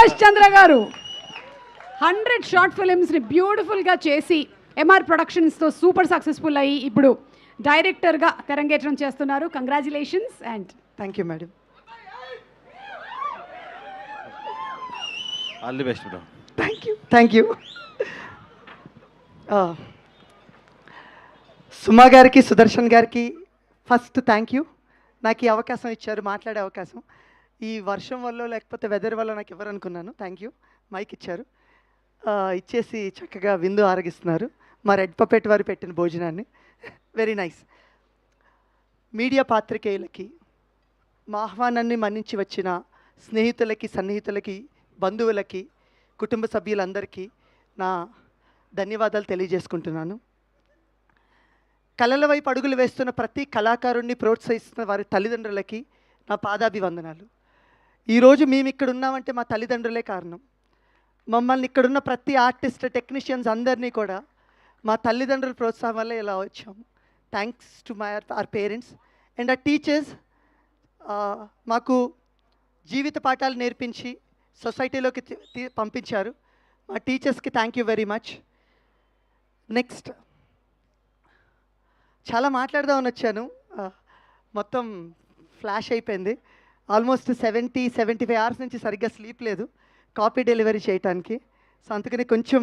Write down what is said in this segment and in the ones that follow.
సుభాష్ చంద్ర గారు 100 షార్ట్ ఫిలిమ్స్ని బ్యూటిఫుల్గా చేసి ఎంఆర్ ప్రొడక్షన్స్తో సూపర్ సక్సెస్ఫుల్ అయ్యి ఇప్పుడు డైరెక్టర్గా తెరంగేట్రం చేస్తున్నారు. Congratulations and thank you madam. All the best bro. Thank you. Suma గారికి, సుదర్శన్ గారికి ఫస్ట్ థ్యాంక్ యూ. నాకు ఈ అవకాశం ఇచ్చారు, మాట్లాడే అవకాశం. ఈ వర్షం వల్ల లేకపోతే వెదర్ వల్ల నాకు ఎవరు అనుకున్నాను. Thank you. మైక్ ఇచ్చారు, ఇచ్చేసి చక్కగా విందు ఆరగిస్తున్నారు మా రెడ్ పపెట్ వారు పెట్టిన భోజనాన్ని. Very nice. మీడియా పాత్రికేయులకి, మా ఆహ్వానాన్ని మన్నించి వచ్చిన స్నేహితులకి, సన్నిహితులకి, బంధువులకి, కుటుంబ సభ్యులందరికీ నా ధన్యవాదాలు తెలియజేసుకుంటున్నాను. కళల వైపు అడుగులు వేస్తున్న ప్రతి కళాకారుణ్ణి ప్రోత్సహిస్తున్న వారి తల్లిదండ్రులకి నా పాదాభివందనాలు. ఈరోజు మేము ఇక్కడ ఉన్నామంటే మా తల్లిదండ్రులే కారణం. మమ్మల్ని ఇక్కడున్న ప్రతి ఆర్టిస్ట్, టెక్నీషియన్స్ అందరినీ కూడా మా తల్లిదండ్రుల ప్రోత్సాహం వల్ల ఇలా వచ్చాము. Thanks to our parents and ఆ టీచర్స్. మాకు జీవిత పాఠాలు నేర్పించి సొసైటీలోకి పంపించారు. మా టీచర్స్కి thank you very much. Next చాలా మాట్లాడదామని వచ్చాను, మొత్తం ఫ్లాష్ అయిపోయింది. ఆల్మోస్ట్ 75 అవర్స్ నుంచి సరిగ్గా స్లీప్ లేదు కాపీ డెలివరీ చేయటానికి. సో అందుకని కొంచెం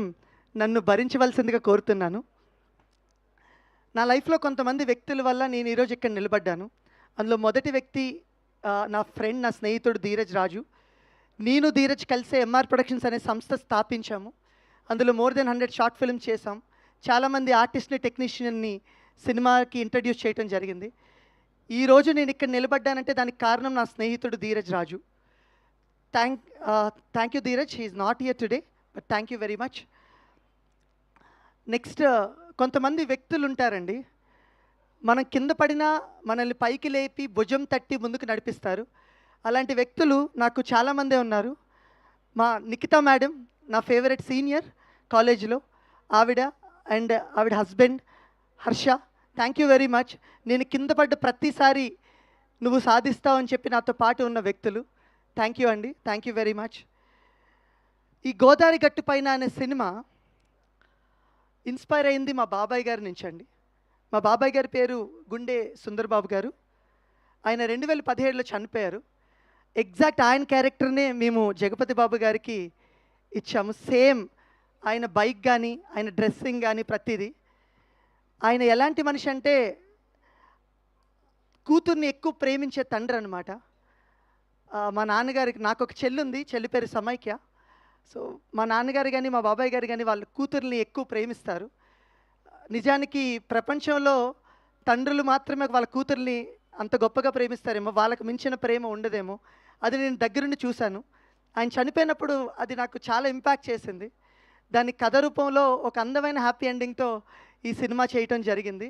నన్ను భరించవలసిందిగా కోరుతున్నాను. నా లైఫ్లో కొంతమంది వ్యక్తుల వల్ల నేను ఈరోజు ఇక్కడ నిలబడ్డాను. అందులో మొదటి వ్యక్తి నా ఫ్రెండ్, నా స్నేహితుడు ధీరజ్ రాజు. నేను ధీరజ్ కలిసే ఎంఆర్ ప్రొడక్షన్స్ అనే సంస్థ స్థాపించాము. అందులో మోర్ దెన్ 100 షార్ట్ ఫిల్మ్స్ చేసాం. చాలామంది ఆర్టిస్ట్ని, టెక్నీషియన్ని సినిమాకి ఇంట్రడ్యూస్ చేయడం జరిగింది. ఈరోజు నేను ఇక్కడ నిలబడ్డానంటే దానికి కారణం నా స్నేహితుడు Dheeraj Raju. Thank you Dheeraj. He is not here today, but thank you very much. Next, కొంతమంది వ్యక్తులు ఉంటారండి, మనం కింద పడినా మనల్ని పైకి లేపి భుజం తట్టి ముందుకు నడిపిస్తారు. అలాంటి వ్యక్తులు నాకు చాలామందే ఉన్నారు. మా నిఖితా మేడం, నా ఫేవరెట్ సీనియర్ కాలేజీలో, ఆవిడ అండ్ ఆవిడ husband Harsha, thank you very much. నేను కింద పడ్డ ప్రతిసారి నువ్వు సాధిస్తావు అని చెప్పి నాతో పాటు ఉన్న వ్యక్తులు, థ్యాంక్ యూ అండి. Thank you very much. ఈ గోదావరి గట్టు పైన అనే సినిమా ఇన్స్పైర్ అయింది మా బాబాయ్ గారి నుంచి అండి. మా బాబాయ్ గారి పేరు గుండె సుందర్బాబు గారు. ఆయన 2017లో చనిపోయారు. ఎగ్జాక్ట్ ఆయన క్యారెక్టర్నే మేము జగపతి బాబు గారికి ఇచ్చాము. సేమ్ ఆయన బైక్ కానీ, ఆయన డ్రెస్సింగ్ కానీ, ప్రతిదీ. ఆయన ఎలాంటి మనిషి అంటే కూతుర్ని ఎక్కువ ప్రేమించే తండ్రి అనమాట. మా నాన్నగారికి, నాకు ఒక చెల్లి ఉంది, చెల్లి పేరు సమైక్య. సో మా నాన్నగారు కానీ, మా బాబాయ్ గారు కానీ వాళ్ళ కూతుర్ని ఎక్కువ ప్రేమిస్తారు. నిజానికి ప్రపంచంలో తండ్రులు మాత్రమే వాళ్ళ కూతుర్ని అంత గొప్పగా ప్రేమిస్తారేమో, వాళ్ళకు మించిన ప్రేమ ఉండదేమో. అది నేను దగ్గరుండి చూశాను. ఆయన చనిపోయినప్పుడు అది నాకు చాలా ఇంపాక్ట్ చేసింది. దాని కథ రూపంలో ఒక అందమైన హ్యాపీ ఎండింగ్తో ఈ సినిమా చేయటం జరిగింది.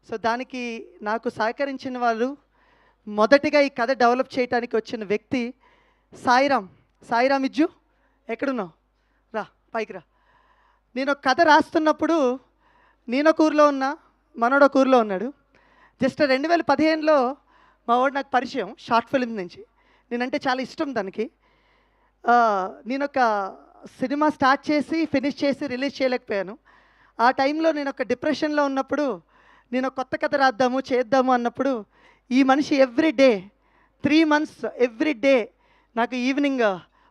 సో దానికి నాకు సహకరించిన వాళ్ళు, మొదటిగా ఈ కథ డెవలప్ చేయడానికి వచ్చిన వ్యక్తి సాయిరామ్ ఇజ్జు, ఎక్కడున్నావు? రా, పైకి రా. నేను ఒక కథ రాస్తున్నప్పుడు నేను ఒక ఊరిలో ఉన్నా, మనోడు ఒక ఊరిలో ఉన్నాడు. జస్ట్ 2015లో మా వాడు నాకు పరిచయం షార్ట్ ఫిల్మ్ నుంచి. నేనంటే చాలా ఇష్టం దానికి. నేను ఒక సినిమా స్టార్ట్ చేసి ఫినిష్ చేసి రిలీజ్ చేయలేకపోయాను. ఆ టైంలో నేను ఒక డిప్రెషన్లో ఉన్నప్పుడు నేను కొత్త కథ రాద్దాము, చేద్దాము అన్నప్పుడు ఈ మనిషి every day 3 months every day నాకు ఈవినింగ్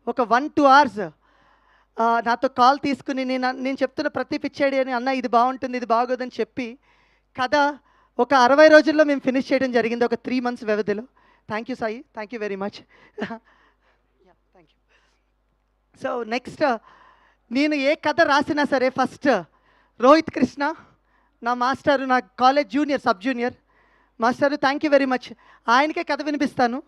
ఒక 1-2 hours నాతో కాల్ తీసుకుని నేను చెప్తున్న ప్రతి పిచ్చాడి అని, అన్న ఇది బాగుంటుంది, ఇది బాగోదని చెప్పి కథ ఒక 60 రోజుల్లో మేము ఫినిష్ చేయడం జరిగింది, ఒక 3 months వ్యవధిలో. Thank you Sai, thank you very much. Thank you. So next, నేను ఏ కథ రాసినా సరే ఫస్ట్ రోహిత్ కృష్ణ, నా మాస్టరు, నా college junior, sub junior master, thank you very much. ఆయనకే కథ వినిపిస్తాను.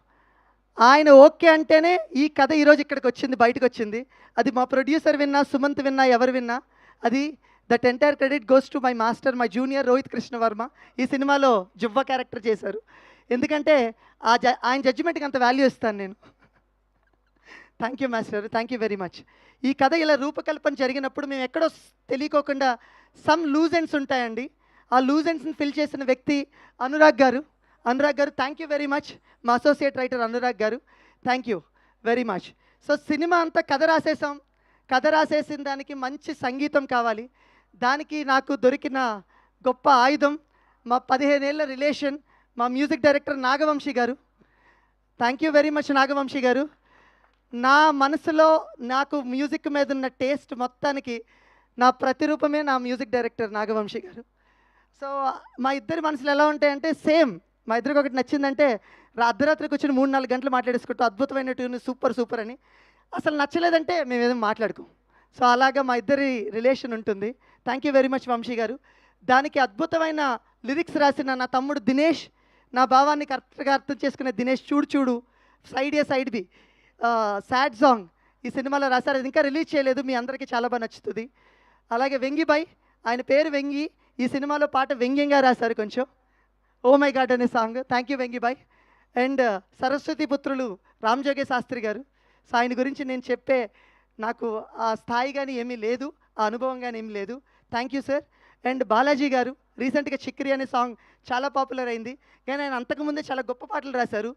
ఆయన ఓకే అంటేనే ఈ కథ ఈరోజు ఇక్కడికి వచ్చింది, బయటకు వచ్చింది. అది మా ప్రొడ్యూసర్ విన్నా, సుమంత్ విన్నా, ఎవరు విన్నా, అది that entire credit goes to my master, my junior Rohit Krishna Varma. ఈ సినిమాలో జువ్వ క్యారెక్టర్ చేశారు. ఎందుకంటే ఆయన జడ్జిమెంట్కి అంత వాల్యూ ఇస్తాను నేను. Thank you master, thank you very much. ఈ కథ ఇలా రూపకల్పన జరిగినప్పుడు మేము ఎక్కడో తెలియకోకుండా సమ్ లూజ్ ఎండ్స్ ఉంటాయండి. ఆ లూజ్ ఎండ్స్ని ఫిల్ చేసిన వ్యక్తి అనురాగ్ గారు. Thank you very much. మా అసోసియేట్ రైటర్ అనురాగ్ గారు, thank you very much. So cinema అంతా కథ రాసేసాం, కథ రాసేసిన దానికి మంచి సంగీతం కావాలి. దానికి నాకు దొరికిన గొప్ప ఆయుధం మా 15 ఏళ్ళ రిలేషన్ మా music director Nagavamsi garu. Thank you very much Nagavamsi garu. నా మనసులో నాకు మ్యూజిక్ మీద ఉన్న టేస్ట్ మొత్తానికి నా ప్రతిరూపమే నా మ్యూజిక్ డైరెక్టర్ నాగవంశీ గారు. సో మా ఇద్దరి మనసులు ఎలా ఉంటాయంటే సేమ్. మా ఇద్దరికి ఒకటి నచ్చిందంటే అర్ధరాత్రికి వచ్చిన 3-4 గంటలు మాట్లాడేసుకుంటూ అద్భుతమైన ట్యూన్, సూపర్ సూపర్ అని. అసలు నచ్చలేదంటే మేము ఏదో మాట్లాడుకోం. సో అలాగా మా ఇద్దరి రిలేషన్ ఉంటుంది. Thank you very much Vamsi garu. దానికి అద్భుతమైన లిరిక్స్ రాసిన నా తమ్ముడు దినేష్, నా భావాన్ని కరెక్ట్గా అర్థం చేసుకునే దినేష్, చూడు చూడు, సైడ్ ఏ సైడ్ బి, సాడ్ సాంగ్ ఈ సినిమాలో రాశారు. అది ఇంకా రిలీజ్ చేయలేదు, మీ అందరికీ చాలా బాగా నచ్చుతుంది. అలాగే వెంగిబాయ్, ఆయన పేరు వెంగి, ఈ సినిమాలో పాట వ్యంగ్యంగా రాశారు కొంచెం, ఓ మై గాడ్ అనే సాంగ్. థ్యాంక్ యూ వెంగిబాయ్. అండ్ సరస్వతి పుత్రులు రామజోగే శాస్త్రి గారు. సో ఆయన గురించి నేను చెప్పే నాకు ఆ స్థాయి కానీ ఏమీ లేదు, ఆ అనుభవం కానీ ఏమీ లేదు. Thank you sir. And Balaji గారు రీసెంట్గా చిక్కిరి అనే సాంగ్ చాలా పాపులర్ అయింది, కానీ ఆయన అంతకుముందే చాలా గొప్ప పాటలు రాశారు.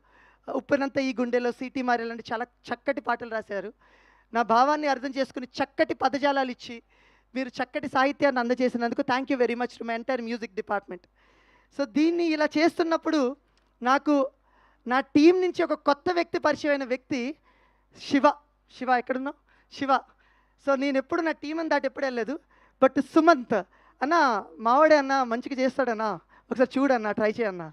ఉప్పినంత ఈ గుండెలో, సిటీ మారి లాంటి చాలా చక్కటి పాటలు రాశారు. నా భావాన్ని అర్థం చేసుకుని చక్కటి పదజాలాలు ఇచ్చి మీరు చక్కటి సాహిత్యాన్ని అందజేసినందుకు thank you very much to my entire music department. So దీన్ని ఇలా చేస్తున్నప్పుడు నాకు నా టీం నుంచి ఒక కొత్త వ్యక్తి పరిచయం అయిన వ్యక్తి శివ. శివ ఎక్కడున్నావు? శివ. సో నేను ఎప్పుడు నా టీం అని దాటి ఎప్పుడు వెళ్ళలేదు. బట్ సుమంత్ అన్న మావాడే అన్న, మంచిగా చేస్తాడన్నా, ఒకసారి చూడన్నా, ట్రై చేయన్నా.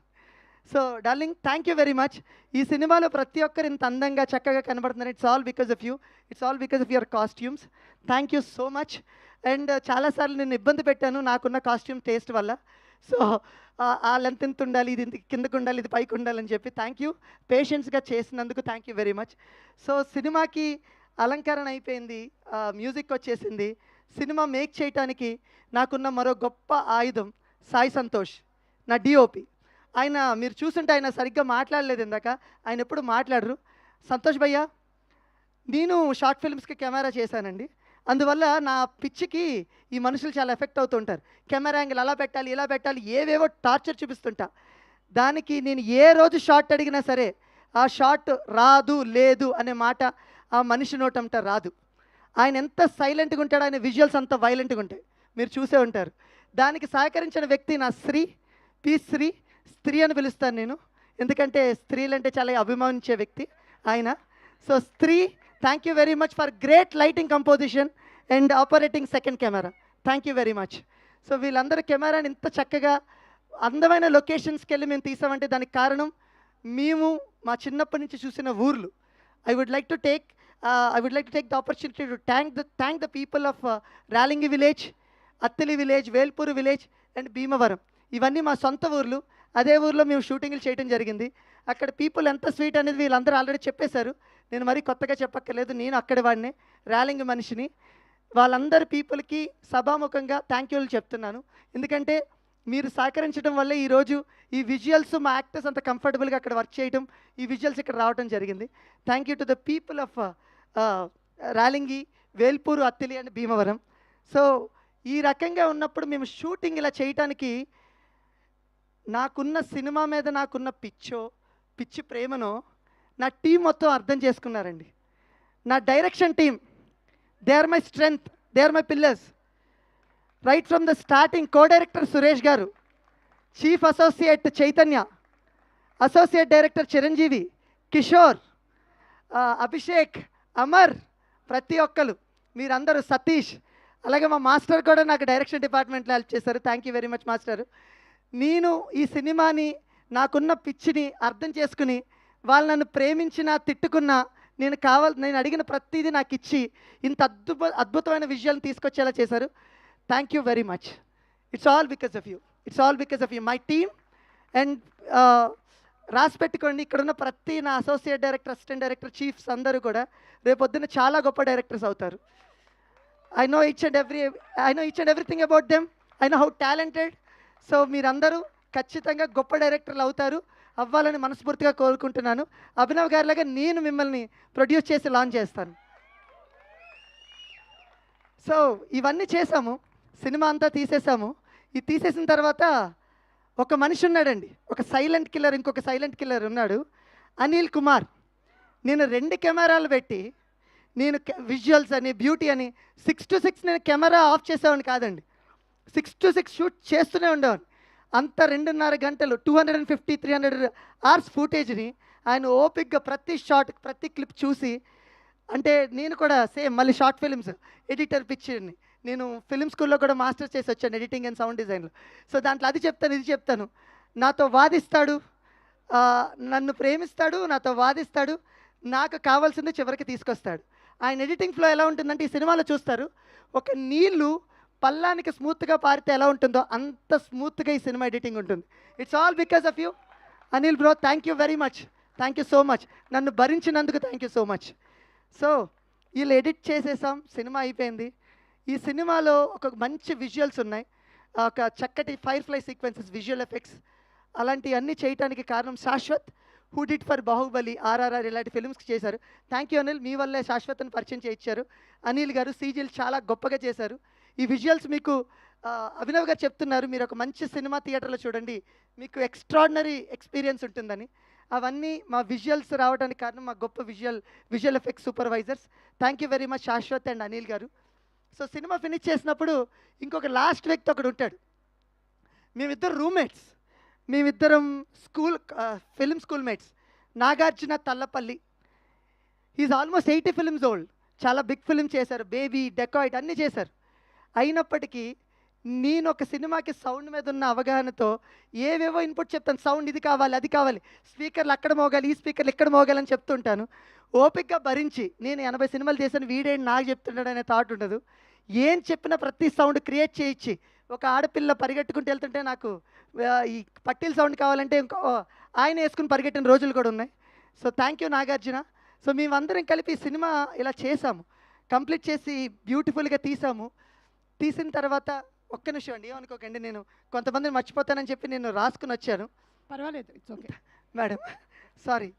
So darling thank you very much. ఈ సినిమాలో ప్రతి ఒక్కరు ఇంత అందంగా చక్కగా కనబడుతున్నారు. It's all because of you, it's all because of your costumes. Thank you so much. And చాలాసార్లు నేను ఇబ్బంది పెట్టాను నాకున్న కాస్ట్యూమ్ టేస్ట్ వల్ల. సో ఆ లెంత్ ఇంత ఉండాలి, ఇది ఇంత కిందకు ఉండాలి, ఇది పైకి ఉండాలని చెప్పి థ్యాంక్ యూ. పేషెన్స్గా చేసినందుకు thank you very much. So సినిమాకి అలంకరణ అయిపోయింది, మ్యూజిక్ వచ్చేసింది. సినిమా మేక్ చేయటానికి నాకున్న మరో గొప్ప ఆయుధం సాయి సంతోష్, నా డిఓపి. ఆయన మీరు చూస్తుంటే ఆయన సరిగ్గా మాట్లాడలేదు ఇందాక, ఆయన ఎప్పుడు మాట్లాడరు. సంతోష్ భయ్య, నేను షార్ట్ ఫిల్మ్స్కి కెమెరా చేశానండి, అందువల్ల నా పిచ్చికి ఈ మనుషులు చాలా ఎఫెక్ట్ అవుతుంటారు. కెమెరా యాంగిల్ అలా పెట్టాలి, ఇలా పెట్టాలి, ఏవేవో టార్చర్ చూపిస్తుంటా. దానికి నేను ఏ రోజు షార్ట్ అడిగినా సరే ఆ షార్ట్ రాదు లేదు అనే మాట ఆ మనిషి నోటంట రాదు. ఆయన ఎంత సైలెంట్గా ఉంటాడో, ఆయన విజువల్స్ అంత వైలెంట్గా ఉంటాయి, మీరు చూసే ఉంటారు. దానికి సహకరించిన వ్యక్తి నా శ్రీ, పి శ్రీ. స్త్రీ అని పిలుస్తాను నేను, ఎందుకంటే స్త్రీలంటే చాలా అభిమానించే వ్యక్తి ఆయన. సో స్త్రీ, thank you very much for great lighting composition and operating second camera. Thank you very much. So వీళ్ళందరూ కెమెరాని ఇంత చక్కగా అందమైన లొకేషన్స్కి వెళ్ళి మేము తీసామంటే దానికి కారణం మేము మా చిన్నప్పటి నుంచి చూసిన ఊర్లు. I would like to take the opportunity to thank the people of Ralingi village, Attili village, Velpuru village and Bhimavaram. ఇవన్నీ మా సొంత ఊర్లు. అదే ఊర్లో మేము షూటింగ్లు చేయడం జరిగింది. అక్కడ పీపుల్ ఎంత స్వీట్ అనేది వీళ్ళందరూ ఆల్రెడీ చెప్పేశారు, నేను మరీ కొత్తగా చెప్పక్కర్లేదు. నేను అక్కడి వాడిని, రాలింగ్ మనిషిని. వాళ్ళందరి పీపుల్కి సభాముఖంగా థ్యాంక్ యూలు చెప్తున్నాను. ఎందుకంటే మీరు సహకరించడం వల్లే ఈరోజు ఈ విజువల్స్ మా యాక్టర్స్ అంత కంఫర్టబుల్గా అక్కడ వర్క్ చేయడం, ఈ విజువల్స్ ఇక్కడ రావడం జరిగింది. Thank you to the people of Ralingi, Velpuru, Attili and Bhimavaram. So ఈ రకంగా ఉన్నప్పుడు మేము షూటింగ్ ఇలా చేయటానికి నాకున్న సినిమా మీద నాకున్న పిచ్చి ప్రేమనో నా టీం మొత్తం అర్థం చేసుకున్నారండి. నా direction team, they are my strength, they are my pillars. Right from the starting co director Suresh గారు, chief associate Chaitanya, associate director Chiranjeevi, Kishore, Abhishek, Amar, ప్రతి ఒక్కరు మీరందరూ, సతీష్, అలాగే మా మాస్టర్ కూడా నాకు డైరెక్షన్ డిపార్ట్మెంట్లో హెల్ప్ చేశారు. Thank you very much master. నేను ఈ సినిమాని నాకున్న పిచ్చిని అర్థం చేసుకుని వాళ్ళు నన్ను ప్రేమించినా తిట్టుకున్నా నేను అడిగిన ప్రతిదీ నాకు ఇచ్చి ఇంత అద్భుతమైన విజువల్ని తీసుకొచ్చేలా చేశారు. Thank you very much. It's all because of you, it's all because of you my team. And రాసి పెట్టుకోండి, ఇక్కడున్న ప్రతి నా associate director, assistant director, chiefs అందరూ కూడా రేపొద్దున చాలా గొప్ప డైరెక్టర్స్ అవుతారు. I know each and everything about them. I know how talented. So మీరందరూ ఖచ్చితంగా గొప్ప డైరెక్టర్లు అవుతారు, అవ్వాలని మనస్ఫూర్తిగా కోరుకుంటున్నాను. అభినవ్ గారిలాగా నేను మిమ్మల్ని ప్రొడ్యూస్ చేసి లాంచ్ చేస్తాను. సో ఇవన్నీ చేసాము, సినిమా అంతా తీసేసాము. ఇది తీసేసిన తర్వాత ఒక మనిషి ఉన్నాడండి, ఒక సైలెంట్ కిల్లర్, ఇంకొక సైలెంట్ కిల్లర్ ఉన్నాడు, అనిల్ కుమార్. నేను 2 కెమెరాలు పెట్టి నేను విజువల్స్ అని బ్యూటీ అని 6 to 6 నేను కెమెరా ఆఫ్ చేసేవాడిని కాదండి. 6 to 6 షూట్ చేస్తూనే ఉండేవాడిని. అంత 2.5 గంటలు 250-300 అవర్స్ ఫుటేజ్ని ఆయన ఓపిక్గా ప్రతి షాట్ ప్రతి క్లిప్ చూసి, అంటే నేను కూడా సేమ్ మళ్ళీ షార్ట్ ఫిల్మ్స్ ఎడిటర్ పిక్చర్ని నేను ఫిల్మ్ స్కూల్లో కూడా మాస్టర్స్ చేసి వచ్చాను ఎడిటింగ్ అండ్ సౌండ్ డిజైన్లో. సో దాంట్లో అది చెప్తాను ఇది చెప్తాను, నాతో వాదిస్తాడు, నన్ను ప్రేమిస్తాడు, నాతో వాదిస్తాడు, నాకు కావాల్సింది చివరికి తీసుకొస్తాడు. ఆయన ఎడిటింగ్ ఫ్లో ఎలా ఉంటుందంటే ఈ సినిమాలో చూస్తారు, ఒక నీళ్లు పల్లానికి స్మూత్గా పారితే ఎలా ఉంటుందో అంత స్మూత్గా ఈ సినిమా ఎడిటింగ్ ఉంటుంది. It's all because of you Anil bro. Thank you very much, thank you so much, నన్ను భరించినందుకు thank you so much. So వీళ్ళు ఎడిట్ చేసేసాం, సినిమా అయిపోయింది. ఈ సినిమాలో ఒక మంచి విజువల్స్ ఉన్నాయి, ఒక చక్కటి firefly sequences, visual effects అలాంటివన్నీ చేయడానికి కారణం Shashwat, who did for Baahubali, RRR ఇలాంటి ఫిల్మ్స్కి చేశారు. థ్యాంక్ యూ అనిల్, మీ వల్లే శాశ్వత్ని పరిచయం చేయించారు. అనిల్ గారు సీజీలు చాలా గొప్పగా చేశారు. ఈ విజువల్స్ మీకు అభినవ్ గారు చెప్తున్నారు, మీరు ఒక మంచి సినిమా థియేటర్లో చూడండి, మీకు ఎక్స్ట్రాడినరీ ఎక్స్పీరియన్స్ ఉంటుందని. అవన్నీ మా విజువల్స్ రావడానికి కారణం మా గొప్ప visual effects supervisors. Thank you very much Shashwat and Anil గారు. సో సినిమా ఫినిష్ చేసినప్పుడు ఇంకొక లాస్ట్ వ్యక్తి ఒకడు ఉంటాడు. మేమిద్దరు రూమ్మేట్స్, మేమిద్దరం film school mates. Nagarjuna Tallapalli, is almost 80 films old, చాలా బిగ్ ఫిల్మ్ చేశారు, బేబీ, డెకాయిట్ అన్నీ చేశారు. అయినప్పటికీ నేను ఒక సినిమాకి సౌండ్ మీద ఉన్న అవగాహనతో ఏవేవో ఇన్పుట్ చెప్తాను, సౌండ్ ఇది కావాలి అది కావాలి, స్పీకర్లు అక్కడ మోగాలి ఈ స్పీకర్లు ఇక్కడ మోగాలని చెప్తుంటాను. ఓపిక్గా భరించి నేను 80 సినిమాలు చేశాను, వీడేంటి నాకు చెప్తున్నాడు అనే థాట్ ఉండదు. ఏం చెప్పినా ప్రతి సౌండ్ క్రియేట్ చేయించి, ఒక ఆడపిల్ల పరిగెట్టుకుంటూ వెళ్తుంటే నాకు ఈ పట్టీల సౌండ్ కావాలంటే ఇంకో ఆయన వేసుకుని పరిగెట్టిన రోజులు కూడా ఉన్నాయి. So thank you Nagarjuna. So మేమందరం కలిపి సినిమా ఇలా చేసాము, కంప్లీట్ చేసి బ్యూటిఫుల్గా తీసాము. తీసిన తర్వాత ఒక్క నిమిషం అండి, ఏమనుకోకండి, నేను కొంతమందిని మర్చిపోతానని చెప్పి నేను రాసుకుని వచ్చాను. పర్వాలేదు, it's okay madam, sorry.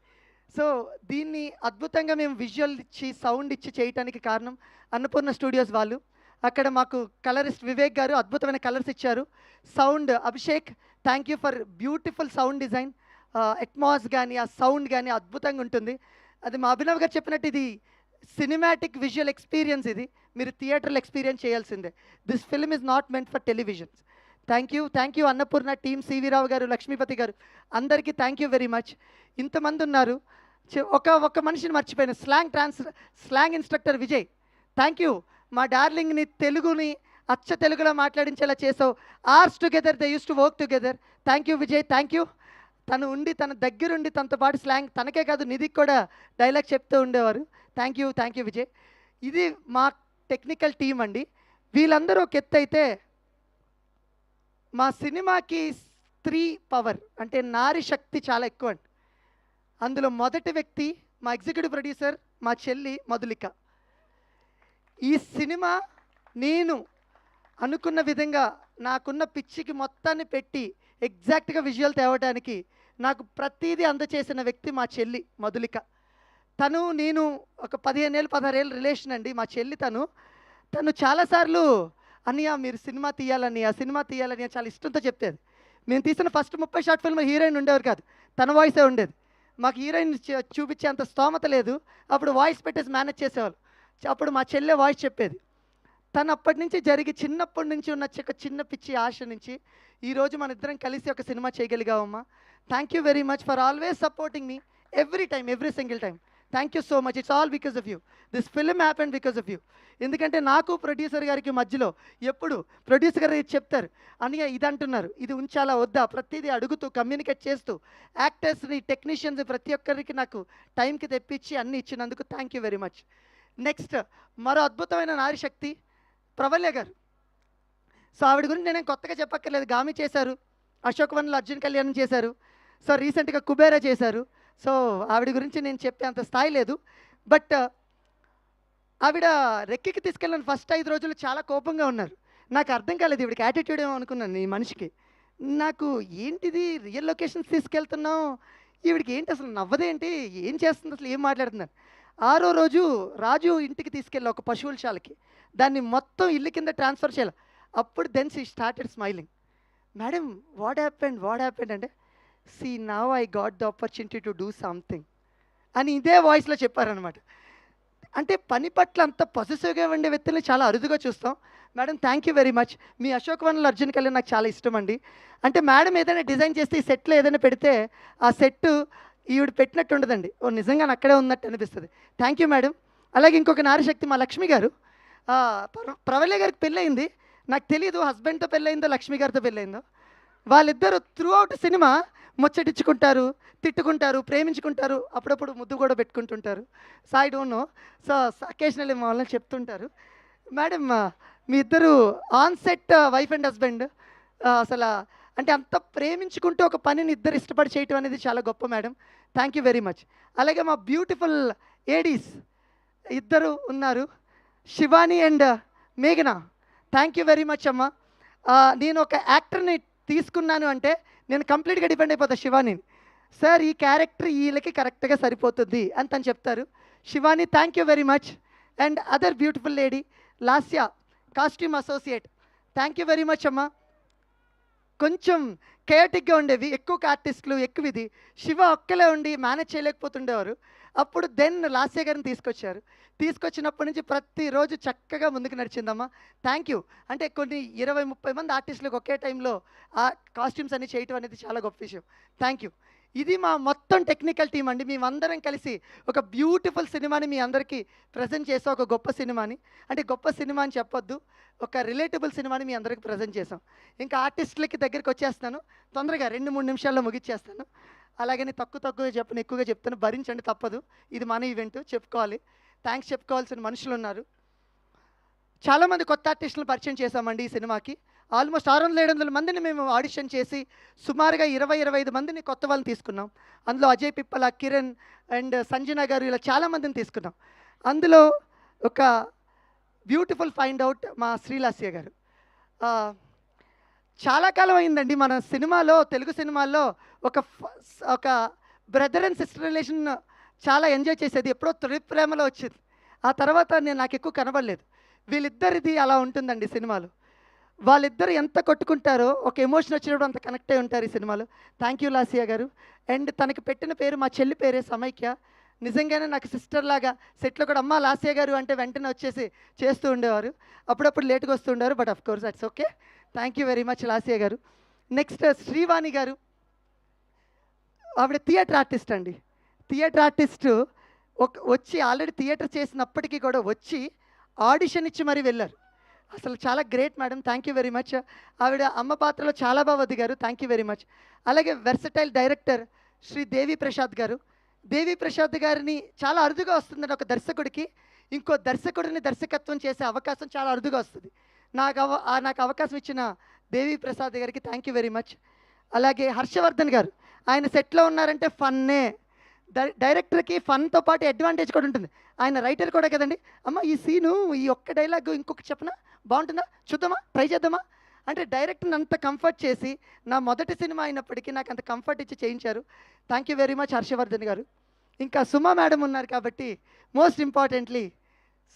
So దీన్ని అద్భుతంగా మేము విజువల్ ఇచ్చి సౌండ్ ఇచ్చి చేయడానికి కారణం అన్నపూర్ణ స్టూడియోస్ వాళ్ళు. అక్కడ మాకు కలరిస్ట్ వివేక్ గారు అద్భుతమైన కలర్స్ ఇచ్చారు. Sound Abhishek, thank you for beautiful sound design. Atmos కానీ ఆ సౌండ్ కానీ అద్భుతంగా ఉంటుంది. అది మా అభినవ్ గారు చెప్పినట్టు ఇది సినిమాటిక్ విజువల్ ఎక్స్పీరియన్స్, ఇది మీరు థియేటర్లో ఎక్స్పీరియన్స్ చేయాల్సిందే. This film is not meant for televisions. Thank you Annapurna team, C V Rao గారు, లక్ష్మీపతి గారు, అందరికీ థ్యాంక్ యూ వెరీ మచ్. ఇంతమంది ఉన్నారు, ఒక మనిషిని మర్చిపోయాను, slang instructor Vijay, thank you. మా డార్లింగ్ని తెలుగుని అచ్చ తెలుగులో మాట్లాడించేలా చేసావు. Ours together they use to work together. Thank you Vijay, thank you. తను ఉండి తన దగ్గరుండి తనతో పాటు స్లాంగ్, తనకే కాదు నిధికి కూడా డైలాగ్ చెప్తూ ఉండేవారు. Thank you Vijay. ఇది మా టెక్నికల్ టీం అండి. వీళ్ళందరూ ఒక ఎత్తు అయితే, మా సినిమాకి స్త్రీ పవర్ అంటే నారీ శక్తి చాలా ఎక్కువ అండి. అందులో మొదటి వ్యక్తి మా ఎగ్జిక్యూటివ్ ప్రొడ్యూసర్, మా చెల్లి మధులిక. ఈ సినిమా నేను అనుకున్న విధంగా నాకున్న పిచ్చికి మొత్తాన్ని పెట్టి ఎగ్జాక్ట్గా విజువల్ తేవడానికి నాకు ప్రతిదీ అందచేసిన వ్యక్తి మా చెల్లి మధులిక. తను నేను ఒక 15-16 ఏళ్ళ రిలేషన్ అండి. మా చెల్లి తను చాలాసార్లు అన్నయ్య మీరు సినిమా తీయాలని చాలా ఇష్టంతో చెప్పేది. మేము తీసిన ఫస్ట్ 30 షార్ట్ ఫిల్మ్ హీరోయిన్ ఉండేవారు కాదు, తన వాయిసే ఉండేది. మాకు హీరోయిన్ చూపించే అంత స్తోమత లేదు, అప్పుడు వాయిస్ పెట్టేసి మేనేజ్ చేసేవాళ్ళు. అప్పుడు మా చెల్లె వాయిస్ చెప్పేది. తను అప్పటి నుంచి చిన్నప్పటి నుంచి ఉన్న చిన్న పిచ్చి ఆశ నుంచి ఈరోజు మన ఇద్దరం కలిసి ఒక సినిమా చేయగలిగామమ్మా. Thank you very much for always supporting me every single time. Thank you so much. It's all because of you. This film happened because of you. ఎందుకంటే నాకు ప్రొడ్యూసర్ గారికి మధ్యలో ఎప్పుడు ప్రొడ్యూసర్ గారు చెప్తారు, అన్నయ్య ఇది అంటున్నారు, ఇది ఉంచాలా వద్దా, ప్రతిదీ అడుగుతూ కమ్యూనికేట్ చేస్తూ యాక్టర్స్ని, టెక్నీషియన్స్ ప్రతి ఒక్కరికి నాకు టైంకి తెప్పించి అన్నీ ఇచ్చినందుకు thank you very much. Next మరో అద్భుతమైన నారీ శక్తి ప్రవల్య గారు. సో ఆవిడ గురించి నేనేం కొత్తగా చెప్పక్కర్లేదు, గామి చేశారు, అశోక్ వన్లో అర్జున్ కళ్యాణ్ చేశారు, సో రీసెంట్గా కుబేరా చేశారు. సో ఆవిడ గురించి నేను చెప్పే అంత స్థాయి లేదు. బట్ ఆవిడ రెక్కికి తీసుకెళ్ళిన ఫస్ట్ 5 రోజులు చాలా కోపంగా ఉన్నారు. నాకు అర్థం కాలేదు, ఈవిడికి యాటిట్యూడ్ ఏమో అనుకున్నాను ఈ మనిషికి. నాకు ఏంటిది రియల్ లొకేషన్స్ తీసుకెళ్తున్నాం, ఈవిడికి ఏంటి అసలు నవ్వదేంటి, ఏం చేస్తుంది అసలు, ఏం మాట్లాడుతున్నారు. 6వ రోజు రాజు ఇంటికి తీసుకెళ్ళి ఒక పశువుల శాలకి, దాన్ని మొత్తం ఇల్లు కింద ట్రాన్స్ఫర్ చేయాలి. అప్పుడు then she started smiling. Madam what happened అంటే, see now I got the opportunity to do something అని ఇదే వాయిస్లో చెప్పారనమాట. అంటే పని పట్ల అంత పొసెసివ్గా ఉండే వ్యక్తుల్ని చాలా అరుదుగా చూస్తాం. Madam thank you very much. మీ అశోక్ వనంలో అర్జున్ కళ్యాణ్ నాకు చాలా ఇష్టం అండి. అంటే మేడం ఏదైనా డిజైన్ చేస్తే ఈ సెట్లో ఏదైనా పెడితే ఆ సెట్ ఈవిడ పెట్టినట్టు ఉండదండి. ఓ నిజంగా అక్కడే ఉన్నట్టు అనిపిస్తుంది. Thank you madam. అలాగే ఇంకొక నారీశక్తి మా లక్ష్మి గారు. ప్రవల్య గారికి పెళ్ళయింది. నాకు తెలియదు హస్బెండ్తో పెళ్ళయిందో లక్ష్మి గారితో పెళ్ళయిందో. వాళ్ళిద్దరూ త్రూ అవుట్ సినిమా ముచ్చటించుకుంటారు, తిట్టుకుంటారు, ప్రేమించుకుంటారు, అప్పుడప్పుడు ముద్దు కూడా పెట్టుకుంటుంటారు. So I don't know. So occasionally మా వాళ్ళని చెప్తుంటారు. మేడం మీ ఇద్దరు on set wife and husband అసలు అంటే అంత ప్రేమించుకుంటూ ఒక పనిని ఇద్దరు ఇష్టపడి చేయటం అనేది చాలా గొప్ప madam. Thank you very much. అలాగే మా బ్యూటిఫుల్ ఏడీస్ ఇద్దరు ఉన్నారు, శివాని అండ్ మేఘన. థ్యాంక్ యూ వెరీ మచ్ అమ్మ. నేను ఒక యాక్టర్ని తీసుకున్నాను అంటే నేను కంప్లీట్గా డిపెండ్ అయిపోతాను శివానీని. సార్ ఈ క్యారెక్టర్ వీళ్ళకి కరెక్ట్గా సరిపోతుంది అని తను చెప్తారు. Shivani thank you very much. And other beautiful lady Lasya, costume associate. Thank you very much అమ్మ. కొంచెం కేయటిక్గా ఉండేవి, ఎక్కువ ఆర్టిస్టులు ఎక్కువ ఇది. శివ ఒక్కలే ఉండి మేనేజ్ చేయలేకపోతుండేవారు. అప్పుడు దెన్ లాస్య గారిని తీసుకొచ్చారు. తీసుకొచ్చినప్పటి నుంచి ప్రతిరోజు చక్కగా ముందుకు నడిచిందమ్మా. Thank you. అంటే కొన్ని 20-30 మంది ఆర్టిస్టులకు ఒకే టైంలో ఆ కాస్ట్యూమ్స్ అన్ని చేయటం అనేది చాలా గొప్ప విషయం. Thank you. ఇది మా మొత్తం టెక్నికల్ టీం అండి. మేమందరం కలిసి ఒక బ్యూటిఫుల్ సినిమాని మీ అందరికీ ప్రజెంట్ చేసాం. ఒక గొప్ప సినిమాని, అంటే గొప్ప సినిమా అని చెప్పొద్దు, ఒక రిలేటబుల్ సినిమాని మీ అందరికీ ప్రజెంట్ చేసాం. ఇంకా ఆర్టిస్టులకి దగ్గరికి వచ్చేస్తాను, తొందరగా 2-3 నిమిషాల్లో ముగిచ్చేస్తాను. అలాగని తక్కువగా చెప్పను, ఎక్కువగా చెప్తాను, భరించండి తప్పదు. ఇది మన ఈవెంట్, చెప్పుకోవాలి. థ్యాంక్స్ చెప్పుకోవాల్సిన మనుషులు ఉన్నారు. చాలామంది కొత్త ఆర్టిస్టులను పరిచయం చేశామండి ఈ సినిమాకి. ఆల్మోస్ట్ 600-700 మందిని మేము ఆడిషన్ చేసి సుమారుగా 20-25 మందిని కొత్త వాళ్ళని తీసుకున్నాం. అందులో అజయ్ పిప్పల, కిరణ్ అండ్ సంజన గారు ఇలా చాలామందిని తీసుకున్నాం. అందులో ఒక బ్యూటిఫుల్ ఫైండ్ అవుట్ మా శ్రీలాస్య గారు. చాలా కాలం అయిందండి మన సినిమాలో, తెలుగు సినిమాల్లో ఒక బ్రదర్ అండ్ సిస్టర్ రిలేషన్ చాలా ఎంజాయ్ చేసేది. ఎప్పుడో తొలి ప్రేమలో వచ్చింది. ఆ తర్వాత నాకు ఎక్కువ కనబడలేదు. వీళ్ళిద్దరిది అలా ఉంటుందండి సినిమాలో. వాళ్ళిద్దరు ఎంత కొట్టుకుంటారో, ఒక ఎమోషన్ వచ్చినప్పుడు అంత కనెక్ట్ అయి ఉంటారు ఈ సినిమాలో. థ్యాంక్ యూ లాసియా గారు. అండ్ తనకి పెట్టిన పేరు, మా చెల్లి పేరే సమైక్య. నిజంగానే నాకు సిస్టర్ లాగా సెట్లో కూడా అమ్మ లాసియా గారు అంటే వెంటనే వచ్చేసి చేస్తూ ఉండేవారు. అప్పుడప్పుడు లేట్గా వస్తూ ఉండేవారు, but of course it's okay. Thank you very much Lasya గారు. నెక్స్ట్ శ్రీవాణి గారు. ఆవిడ థియేటర్ ఆర్టిస్ట్ అండి. థియేటర్ ఆర్టిస్టు వచ్చి ఆల్రెడీ థియేటర్ చేసినప్పటికీ కూడా వచ్చి ఆడిషన్ ఇచ్చి మరీ వెళ్ళారు. అసలు చాలా great madam. Thank you very much. ఆవిడ అమ్మ పాత్రలో చాలా బాగా వదిగారు. Thank you very much. అలాగే వెర్సటైల్ డైరెక్టర్ శ్రీ దేవి ప్రసాద్ గారు. దేవి ప్రసాద్ గారిని చాలా అరుదుగా వస్తుందండి ఒక దర్శకుడికి. ఇంకో దర్శకుడిని దర్శకత్వం చేసే అవకాశం చాలా అరుదుగా వస్తుంది. నాకు అవకాశం ఇచ్చిన దేవి ప్రసాద్ గారికి థ్యాంక్ యూ వెరీ మచ్. అలాగే హర్షవర్ధన్ గారు, ఆయన సెట్లో ఉన్నారంటే ఫన్నే. డైరెక్టర్కి ఫన్తో పాటు అడ్వాంటేజ్ కూడా ఉంటుంది. ఆయన రైటర్ కూడా కదండి. అమ్మ ఈ సీను, ఈ ఒక్క డైలాగ్ ఇంకొకటి చెప్పనా, బాగుంటుందా, చూద్దామా, ట్రై చేద్దామా అంటే డైరెక్టర్ని అంత కంఫర్ట్ చేసి, నా మొదటి సినిమా అయినప్పటికీ నాకు అంత కంఫర్ట్ ఇచ్చి చేయించారు. Thank you very much Harshavardhan garu. ఇంకా సుమా మేడం ఉన్నారు కాబట్టి most importantly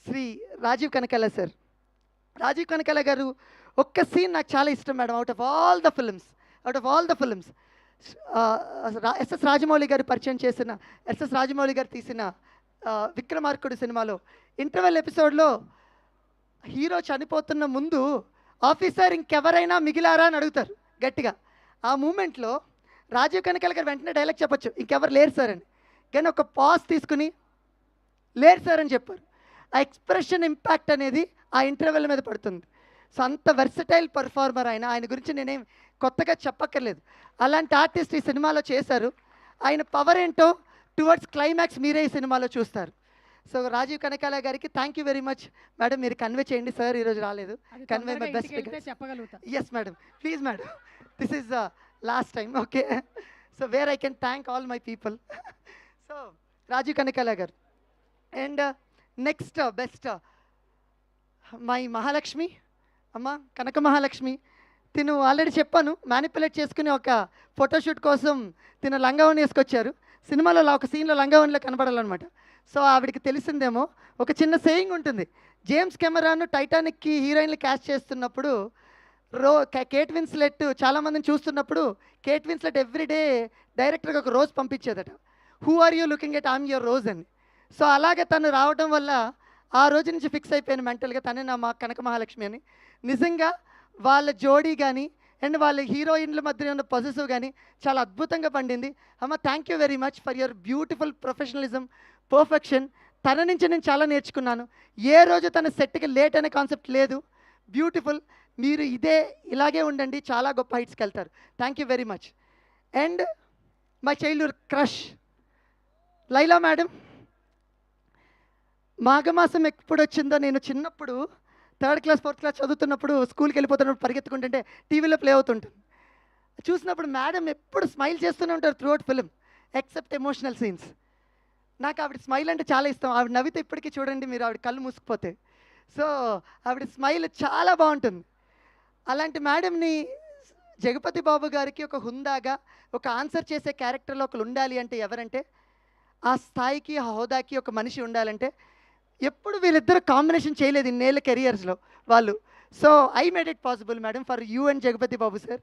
Shri Rajeev Kanakala sir. Rajeev Kanakala garu ఒక్క సీన్ నాకు చాలా ఇష్టం madam. Out of all the films SS Rajamouli garu పరిచయం చేసిన, ఎస్ఎస్ రాజమౌళి గారు తీసిన విక్రమార్కుడు సినిమాలో ఇంటర్వెల్ ఎపిసోడ్లో హీరో చనిపోతున్న ముందు ఆఫీసర్ ఇంకెవరైనా మిగిలారా అని అడుగుతారు గట్టిగా. ఆ మూమెంట్లో రాజీవ్ కనకాల గారు వెంటనే డైలాగ్ చెప్పొచ్చు, ఇంకెవరు లేరు సార్ అని. కానీ ఒక పాజ్ తీసుకుని లేరు సార్ అని చెప్పారు. ఆ ఎక్స్ప్రెషన్ ఇంపాక్ట్ అనేది ఆ ఇంటర్వెల్ మీద పడుతుంది. సో అంత వెర్సటైల్ పర్ఫార్మర్ ఆయన గురించి నేనేం కొత్తగా చెప్పక్కర్లేదు. అలాంటి ఆర్టిస్ట్ ఈ సినిమాలో చేశారు. ఆయన పవర్ ఏంటో టువర్డ్స్ క్లైమాక్స్ మీరే ఈ సినిమాలో చూస్తారు. సో రాజీవ్ కనకాల గారికి thank you very much madam. మీరు కన్వే చేయండి, సార్ ఈరోజు రాలేదు. కన్వే మై బెస్ట్ చెప్పగలుగుతా. Yes madam, please madam, this is last time, okay. So where I can thank all my people. So Rajeev Kanakala గారు. And next best my Mahalakshmi అమ్మ, కనక మహాలక్ష్మి. తిను already చెప్పాను, manipulate చేసుకుని ఒక ఫోటోషూట్ కోసం తిను లంగావని వేసుకొచ్చారు. సినిమాలో ఒక సీన్లో లంగావనిలో కనబడాలన్నమాట. సో ఆవిడికి తెలిసిందేమో, ఒక చిన్న సేయింగ్ ఉంటుంది. జేమ్స్ కెమెరాను టైటానిక్కి హీరోయిన్లు క్యాస్ట్ చేస్తున్నప్పుడు కేట్ విన్స్లెట్ చాలామందిని చూస్తున్నప్పుడు కేట్ విన్స్లెట్ ఎవ్రీడే డైరెక్టర్కి ఒక రోజ్ పంపించేదట. Who are you looking at I'm your rose అని. సో అలాగే తను రావడం వల్ల ఆ రోజు నుంచి ఫిక్స్ అయిపోయాను మెంటల్గా తనే నా మా కనక మహాలక్ష్మి అని. నిజంగా వాళ్ళ జోడీ కానీ అండ్ వాళ్ళ హీరోయిన్ల మధ్య ఉన్న పొజిటివ్ కానీ చాలా అద్భుతంగా పండింది. అమ్మ thank you very much for your beautiful professionalism, perfection. తన నుంచి నేను చాలా నేర్చుకున్నాను. ఏ రోజు తన సెట్కి లేట్ అనే కాన్సెప్ట్ లేదు. బ్యూటిఫుల్. మీరు ఇలాగే ఉండండి, చాలా గొప్ప హైట్స్కి వెళ్తారు. Thank you very much. And my childhood crush Laila madam. మాఘమాసం ఎప్పుడు వచ్చిందో, నేను చిన్నప్పుడు 3rd క్లాస్ 4th క్లాస్ చదువుతున్నప్పుడు స్కూల్కి వెళ్ళిపోతున్నప్పుడు పరిగెత్తుకుంటుంటే టీవీలో ప్లే అవుతుంటుంది. చూసినప్పుడు మేడం ఎప్పుడు స్మైల్ చేస్తూనే ఉంటారు throughout film except emotional scenes. నాకు ఆవిడ స్మైల్ అంటే చాలా ఇష్టం. ఆవిడ నవ్వితే ఇప్పటికీ చూడండి మీరు, ఆవిడ కళ్ళు మూసుకుపోతే. సో ఆవిడ స్మైల్ చాలా బాగుంటుంది. అలాంటి మేడంని జగపతి బాబు గారికి ఒక హుందాగా ఒక ఆన్సర్ చేసే క్యారెక్టర్లో ఒకరు ఉండాలి అంటే ఎవరంటే, ఆ స్థాయికి ఆ హోదాకి ఒక మనిషి ఉండాలంటే ఎప్పుడు వీళ్ళిద్దరు కాంబినేషన్ చేయలేదు ఇన్నేళ్ళ కెరియర్స్లో వాళ్ళు. So I made it possible madam for you and Jagapathi Babu sir.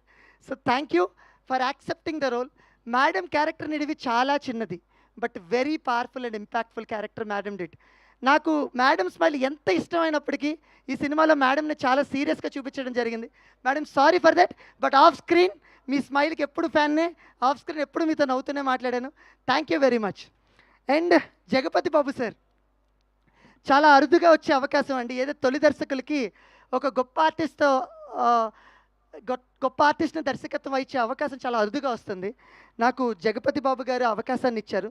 So thank you for accepting the role. Madam character నిడివి చాలా చిన్నది but very powerful and impactful character madam did. నాకు మేడం స్మైల్ ఎంత ఇష్టమైనప్పటికీ ఈ సినిమాలో మేడంని చాలా సీరియస్గా చూపించడం జరిగింది. Madam sorry for that, but off screen మీ స్మైల్కి ఎప్పుడు ఫ్యాన్నే, ఆఫ్ స్క్రీన్ ఎప్పుడు మీతో నవ్వుతూనే మాట్లాడాను. Thank you very much. And Jagapathi Babu sir చాలా అరుదుగా వచ్చే అవకాశం అండి. ఏదో తొలి దర్శకులకి ఒక గొప్ప ఆర్టిస్ట్తో గొప్ప ఆర్టిస్ట్ని దర్శకత్వం వహించే అవకాశం చాలా అరుదుగా వస్తుంది. నాకు జగపతి బాబు గారు అవకాశాన్ని ఇచ్చారు.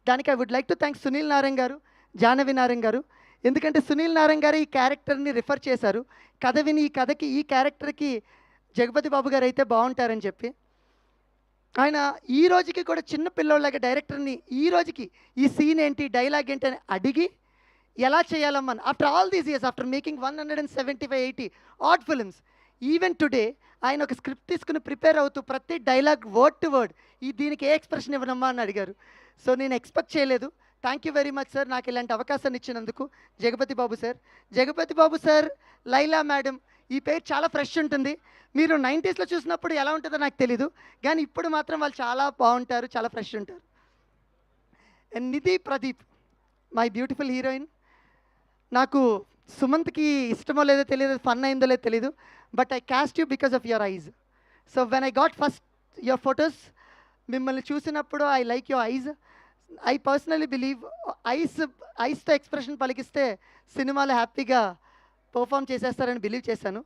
దానికి I would like to thank Sunil Narayan garu, Jahnavi Narayan గారు. ఎందుకంటే సునీల్ నారాయణ్ గారు ఈ క్యారెక్టర్ని రిఫర్ చేశారు. కథ విని ఈ కథకి ఈ క్యారెక్టర్కి జగపతి బాబు గారు అయితే బాగుంటారని చెప్పి ఆయన ఈ రోజుకి కూడా చిన్న పిల్లోళ్ళగా డైరెక్టర్ని ఈ రోజుకి ఈ సీన్ ఏంటి, డైలాగ్ ఏంటి అని అడిగి ఎలా చేయాలమ్మని after all these years, after making 175-80 odd films, even today ఆయన ఒక స్క్రిప్ట్ తీసుకుని ప్రిపేర్ అవుతూ ప్రతి డైలాగ్ వర్డ్ టు వర్డ్ దీనికి ఏ ఎక్స్ప్రెషన్ ఇవ్వనమ్మా అని అడిగారు. సో నేను ఎక్స్పెక్ట్ చేయలేదు. Thank you very much sir నాకు ఇలాంటి అవకాశాన్ని ఇచ్చినందుకు Jagapathi Babu sir. Jagapathi Babu sir, Laila madam, ఈ పేరు చాలా ఫ్రెష్ ఉంటుంది. మీరు 90sలో చూసినప్పుడు ఎలా ఉంటుందో నాకు తెలీదు, కానీ ఇప్పుడు మాత్రం వాళ్ళు చాలా బాగుంటారు, చాలా ఫ్రెష్ ఉంటారు. And Nidhi Pradeep, my beautiful heroine. నాకు సుమంత్కి ఇష్టమో లేదో తెలియదు, ఫన్ అయిందో లేదో తెలీదు, but I cast you because of your eyes. So when I got first your photos, మిమ్మల్ని చూసినప్పుడు I like your eyes. I personally believe ఐస్తో ఎక్స్ప్రెషన్ పలికిస్తే సినిమాలో హ్యాపీగా పర్ఫామ్ చేసేస్తారని బిలీవ్ చేశాను.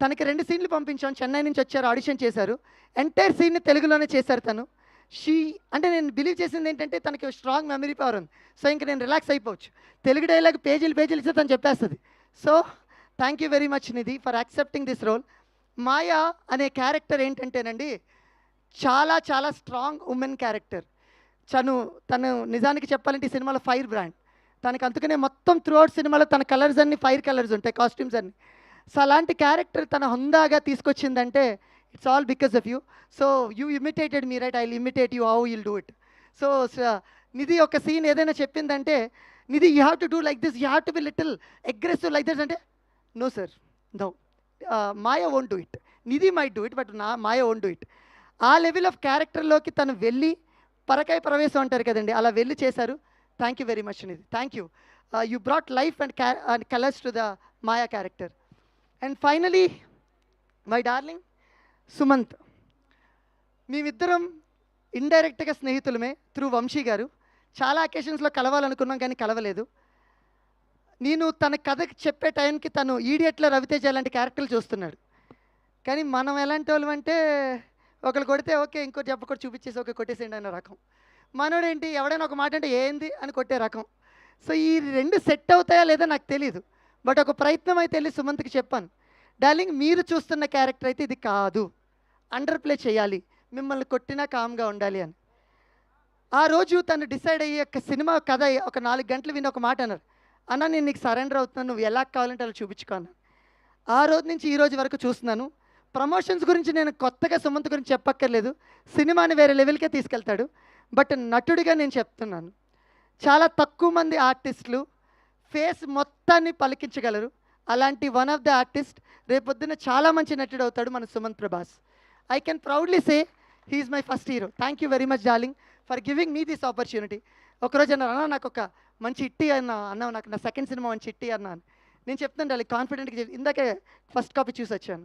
తనకి 2 సీన్లు పంపించాం, చెన్నై నుంచి వచ్చారు, ఆడిషన్ చేశారు, ఎంటైర్ సీన్ని తెలుగులోనే చేశారు తను. అంటే నేను బిలీవ్ చేసింది ఏంటంటే తనకి స్ట్రాంగ్ మెమరీ పవర్ ఉంది. సో ఇంక నేను రిలాక్స్ అయిపోవచ్చు. తెలుగు డైలాగ్ పేజీలు ఇస్తే తను చెప్పేస్తుంది. So thank you very much Nidhi for accepting this role. Maya అనే క్యారెక్టర్ ఏంటంటేనండి చాలా చాలా స్ట్రాంగ్ ఉమెన్ క్యారెక్టర్. తను నిజానికి చెప్పాలంటే ఈ సినిమాలో ఫైర్ బ్రాండ్. తనకి అందుకనే మొత్తం త్రూఅవుట్ సినిమాలో తన కలర్స్ అన్ని ఫైర్ కలర్స్ ఉంటాయి, కాస్ట్యూమ్స్ అన్ని. సో అలాంటి క్యారెక్టర్ తన హుందాగా తీసుకొచ్చిందంటే it's all because of you. So you imitated me right, I will imitate you, how will do it. So Nidhi ఒక సీన్ ఏదైనా చెప్పిందంటే, Nidhi you have to do like this, you have to be little aggressive like this అంటే, no sir no, Maya won't do it, Nidhi might do it but Maya won't do it. ఆ level of క్యారెక్టర్లోకి తను వెళ్ళి పరకాయ ప్రవేశం అంటారు కదండి, అలా వెళ్ళి చేశారు. Thank you very much Nidhi, thank you. You brought life and colours to the Maya character. And finally my darling Sumanth. మేమిద్దరం ఇండైరెక్ట్గా స్నేహితులమే త్రూ వంశీ గారు. చాలా అకేషన్స్లో కలవాలనుకున్నాం కానీ కలవలేదు. నేను తన కథ చెప్పే టైంకి తను ఈడియట్లో రవితేజ లాంటి క్యారెక్టర్లు చూస్తున్నాడు. కానీ మనం ఎలాంటి వాళ్ళం అంటే ఒకరు కొడితే ఓకే, ఇంకో జబ్బ కూడా చూపించేసి ఓకే కొట్టేసేయండి అనే రకం. మనోడేంటి ఎవడైనా ఒక మాట అంటే ఏంది అని కొట్టే రకం. సో ఈ 2 సెట్ అవుతాయా లేదా నాకు తెలీదు, బట్ ఒక ప్రయత్నం అయితే వెళ్ళి సుమంత్కి చెప్పాను, డార్లింగ్ మీరు చూస్తున్న క్యారెక్టర్ అయితే ఇది కాదు, అండర్ ప్లే చేయాలి, మిమ్మల్ని కొట్టినా కామ్గా ఉండాలి అని. ఆ రోజు తను డిసైడ్ అయ్యి ఒక సినిమా కథ ఒక 4 గంటలు విని ఒక మాట అన్నారు, అన్న నేను నీకు సరెండర్ అవుతున్నాను, నువ్వు ఎలా కావాలంటే అలా చూపించుకోను. ఆ రోజు నుంచి ఈ రోజు వరకు చూస్తున్నాను. ప్రమోషన్స్ గురించి నేను కొత్తగా సుమంత్ గురించి చెప్పక్కర్లేదు, సినిమాని వేరే లెవెల్కే తీసుకెళ్తాడు. బట్ నటుడిగా నేను చెప్తున్నాను, చాలా తక్కువ మంది ఆర్టిస్టులు ఫేస్ మొత్తాన్ని పలికించగలరు. అలాంటి వన్ ఆఫ్ ద ఆర్టిస్ట్ రేపొద్దున చాలా మంచి నటుడు అవుతాడు మన Sumanth Prabhas. I can proudly say he is my first hero. Thank you very much darling for giving me this opportunity. ఒకరోజు అన్నారు, అన్న నాకు ఒక మంచి హిట్టి అన్నావు నాకు నా సెకండ్ సినిమా మంచి హిట్టి అన్నాను. నేను చెప్తాను డార్లింగ్, కాన్ఫిడెంట్గా ఇందాకే ఫస్ట్ కాపీ చూసి వచ్చాను.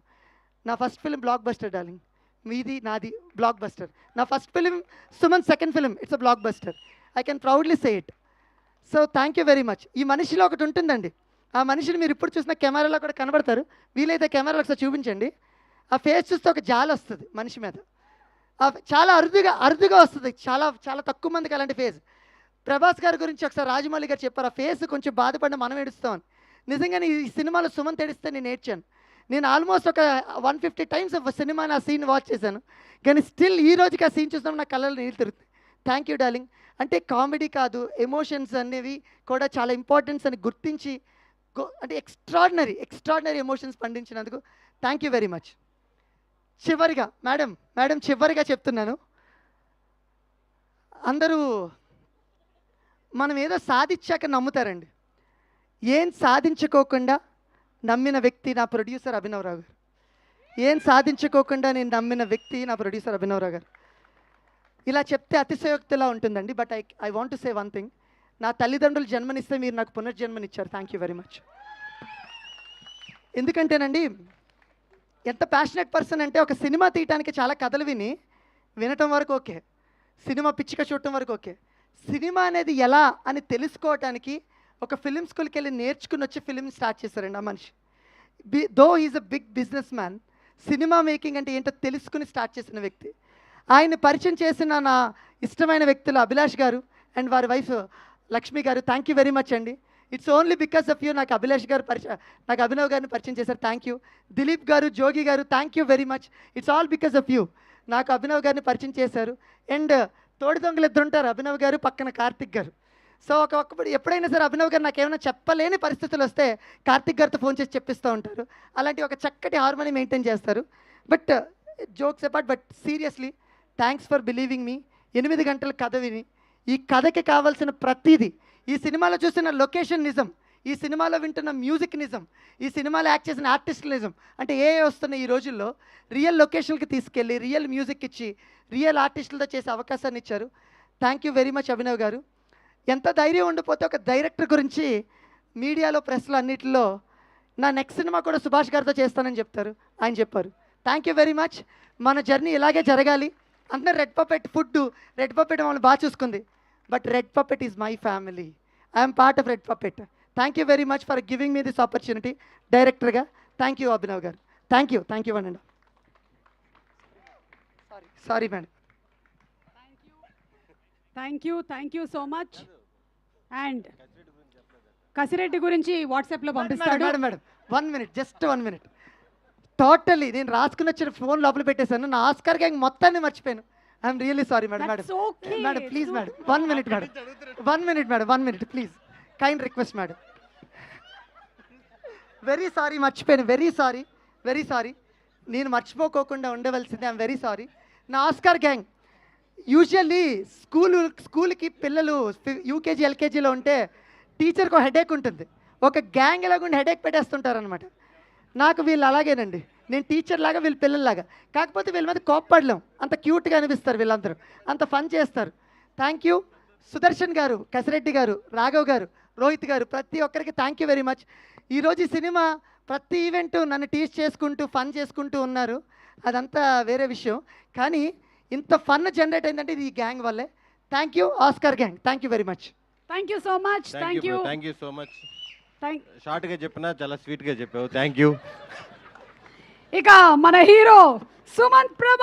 నా first film block buster darling, మీది నాది బ్లాక్ బస్టర్. నా first film Suman second film, it's a block buster. I can proudly say it. So thank you very much. ఈ మనిషిలో ఒకటి ఉంటుందండి, ఆ మనిషిని మీరు ఇప్పుడు చూసిన కెమెరాలో కూడా కనబడతారు. వీలైతే కెమెరాలో ఒకసారి చూపించండి. ఆ ఫేస్ చూస్తే ఒక జాలి వస్తుంది మనిషి మీద. చాలా అరుదుగా వస్తుంది. చాలా చాలా తక్కువ మందికి అలాంటి ఫేస్. ప్రభాస్ గారి గురించి ఒకసారి రాజమౌళి గారు చెప్పారు, ఆ ఫేస్ కొంచెం బాధపడిన మనం ఏడుస్తామని. నిజంగానే ఈ సినిమాలో సుమంత్ ఏడిస్తే నేను ఏడ్చాను. నేను ఆల్మోస్ట్ ఒక 150 టైమ్స్ సినిమా నా సీన్ వాచ్ చేశాను, కానీ స్టిల్ ఈ రోజుకి ఆ సీన్ చూసినప్పుడు నా కళ్ళలో నీళ్ళు తిరుగుతుంది. Thank you darling. అంటే కామెడీ కాదు, ఎమోషన్స్ అనేవి కూడా చాలా ఇంపార్టెన్స్ అని గుర్తించి అంటే ఎక్స్ట్రాడినరీ ఎమోషన్స్ పండించినందుకు థ్యాంక్ యూ వెరీ మచ్. చివరిగా మేడం చివరిగా చెప్తున్నాను, అందరూ మనం ఏదో సాధించాక నమ్ముతారండి. ఏం సాధించుకోకుండా నమ్మిన వ్యక్తి నా ప్రొడ్యూసర్ అభినవరావు గారు. ఏం సాధించుకోకుండా నేను నమ్మిన వ్యక్తి నా ప్రొడ్యూసర్ అభినవరావు గారు. ఇలా చెప్తే అతిశయోక్తిలా ఉంటుందండి, but I want to say one thing. నా తల్లిదండ్రులు జన్మనిస్తే మీరు నాకు పునర్జన్మనిచ్చారు. Thank you very much. ఎందుకంటేనండి, ఎంత ప్యాషనెట్ పర్సన్ అంటే, ఒక సినిమా తీయటానికి చాలా కథలు వినటం వరకు ఓకే, సినిమా పిచ్చిగా చూడటం వరకు ఓకే, సినిమా అనేది ఎలా అని తెలుసుకోవటానికి ఒక ఫిలిం స్కూల్కి వెళ్ళి నేర్చుకుని వచ్చి ఫిలిం స్టార్ట్ చేశారండి ఆ మనిషి. Though is a big business man, సినిమా మేకింగ్ అంటే ఏంటో తెలుసుకుని స్టార్ట్ చేసిన వ్యక్తి. ఆయన పరిచయం చేసిన నా ఇష్టమైన వ్యక్తులు అభిలాష్ గారు అండ్ వారి వైఫ్ లక్ష్మి గారు. థ్యాంక్ యూ వెరీ మచ్ అండి. It's only because of you నాకు అభిలాష్ గారు నాకు అభినవ్ గారిని పరిచయం చేశారు. Thank you. దిలీప్ గారు, జోగి గారు, thank you very much. It's all because of you నాకు అభినవ్ గారిని పరిచయం చేశారు. అండ్ తోడి దొంగలు ఇద్దరు ఉంటారు, అభినవ్ గారు పక్కన కార్తిక్ గారు. సో ఒకప్పుడు ఎప్పుడైనా సరే అభినవ్ గారు నాకు ఏమైనా చెప్పలేని పరిస్థితులు వస్తే కార్తిక్ గారితో ఫోన్ చేసి చెప్పిస్తూ ఉంటారు. అలాంటి ఒక చక్కటి హార్మోని మెయింటైన్ చేస్తారు. But jokes apart, but seriously thanks for believing me. 8 గంటల కథ విని ఈ కథకి కావాల్సిన ప్రతిదీ, ఈ సినిమాలో చూసిన లొకేషన్ నిజం, ఈ సినిమాలో వింటున్న మ్యూజిక్ నిజం, ఈ సినిమాలో యాక్ట్ చేసిన ఆర్టిస్టులు నిజం. అంటే ఏ వస్తున్నాయి ఈ రోజుల్లో, రియల్ లొకేషన్కి తీసుకెళ్ళి రియల్ మ్యూజిక్ ఇచ్చి రియల్ ఆర్టిస్టులతో చేసే అవకాశాన్ని ఇచ్చారు. Thank you very much Abhinav గారు. ఎంత ధైర్యం ఉండిపోతే ఒక డైరెక్టర్ గురించి మీడియాలో ప్రెస్లో అన్నిటిలో నా నెక్స్ట్ సినిమా కూడా సుభాష్ గారితో చేస్తానని చెప్తారు, ఆయన చెప్పారు. Thank you very much. మన జర్నీ ఇలాగే జరగాలి. అందరూ రెడ్ పపెట్ మమ్మల్ని బాగా చూసుకుంది, but red puppet is my family. I'm part of red puppet. Thank you very much for giving me this opportunity డైరెక్టర్గా. థ్యాంక్ యూ అభినవ్ గారు. థ్యాంక్ యూ అండి. Sorry madam. Thank you so much. And Kasireddy గురించి వాట్సాప్లో పంపిస్తాడు. Madam 1 minute, just 1 minute. Totally నేను రాసుకుని వచ్చిన phone లోపల పెట్టేశాను. నా ఆస్కార్ గ్యాంగ్ మొత్తాన్ని మర్చిపోయాను. I'm really sorry madam. Madam please madam 1 minute madam. 1 minute madam, 1 minute please. Kind request madam. Very sorry, మర్చిపోయాను. Very sorry. నేను మర్చిపోకోకుండా ఉండవలసింది. I'm very sorry. నా ఆస్కార్ గ్యాంగ్ యూజువల్లీ స్కూల్కి పిల్లలు యూకేజీ ఎల్కేజీలో ఉంటే టీచర్కి ఒక హెడేక్ ఉంటుంది, ఒక గ్యాంగ్ ఎలాగుండి హెడేక్ పెట్టేస్తుంటారనమాట. నాకు వీళ్ళు అలాగేనండి. నేను టీచర్ లాగా, వీళ్ళు పిల్లల్లాగా. కాకపోతే వీళ్ళ మీద కోప్పడలేం, అంత క్యూట్గా అనిపిస్తారు వీళ్ళందరూ, అంత ఫన్ చేస్తారు. థ్యాంక్ యూ సుదర్శన్ గారు, కసిరెడ్డి గారు, రాఘవ్ గారు, రోహిత్ గారు, ప్రతి ఒక్కరికి థ్యాంక్ యూ వెరీ మచ్. ఈరోజు ఈ సినిమా ప్రతి ఈవెంట్ నన్ను టీచ్ చేసుకుంటూ ఫన్ చేసుకుంటూ ఉన్నారు, అదంతా వేరే విషయం. కానీ ఇంత ఫన్ జనరేట్ అయిందంటే ఇది ఈ గ్యాంగ్ వల్లే. Thank you Oscar gang. Thank you very much. Thank you so much. Thank you so much. షార్ట్గా చెప్పినా చాలా స్వీట్గా చెప్పావు. Thank you. ఇక మన హీరో సుమంత్ ప్రభా.